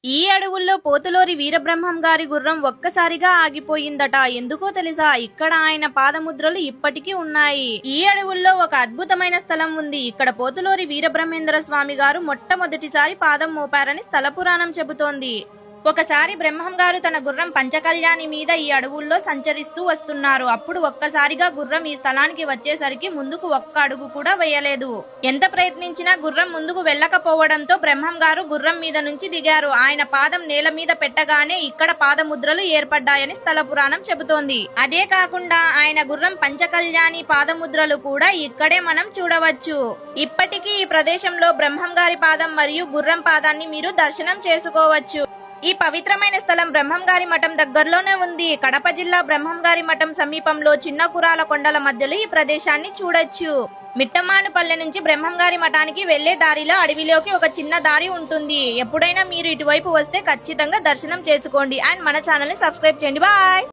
ఈ అడవుల్లో పోతులూరి వీరబ్రహ్మం గారి గుర్రం ఒక్కసారిగా ఆగిపోయిందట. ఎందుకో తెలుసా? ఇక్కడ ఆయన పాదముద్రలు ఇప్పటికీ ఉన్నాయి. ఈ అడవుల్లో ఒక అద్భుతమైన స్థలం ఉంది. ఇక్కడ పోతులూరి వీరబ్రహ్మేంద్ర స్వామి గారు మొట్టమొదటిసారి పాదం మోపారని స్థల పురాణం చెబుతోంది. ఒకసారి బ్రహ్మం గారు తన గుర్రం పంచకళ్యాణి మీద ఈ అడవుల్లో సంచరిస్తూ వస్తున్నారు. అప్పుడు ఒక్కసారిగా గుర్రం ఈ స్థలానికి వచ్చేసరికి ముందుకు ఒక్క అడుగు కూడా వేయలేదు. ఎంత ప్రయత్నించినా గుర్రం ముందుకు వెళ్ళకపోవడంతో బ్రహ్మం గారు గుర్రం మీద నుంచి దిగారు. ఆయన పాదం నేల మీద పెట్టగానే ఇక్కడ పాదముద్రలు ఏర్పడ్డాయని స్థల పురాణం చెబుతోంది. అదే కాకుండా ఆయన గుర్రం పంచకళ్యాణి పాదముద్రలు కూడా ఇక్కడే మనం చూడవచ్చు. ఇప్పటికీ ఈ ప్రదేశంలో బ్రహ్మం గారి పాదం మరియు గుర్రం పాదాన్ని మీరు దర్శనం చేసుకోవచ్చు. ఈ పవిత్రమైన స్థలం బ్రహ్మంగారి మఠం దగ్గరలోనే ఉంది. కడప జిల్లా బ్రహ్మంగారి మఠం సమీపంలో చిన్న కురాల కొండల మధ్యలో ఈ ప్రదేశాన్ని చూడొచ్చు. మిట్టమానుపల్లె నుంచి బ్రహ్మంగారి మఠానికి వెళ్లే దారిలో అడవిలోకి ఒక చిన్న దారి ఉంటుంది. ఎప్పుడైనా మీరు ఇటువైపు వస్తే ఖచ్చితంగా దర్శనం చేసుకోండి. అండ్ మన ఛానల్ ని సబ్స్క్రైబ్ చేయండి. బాయ్.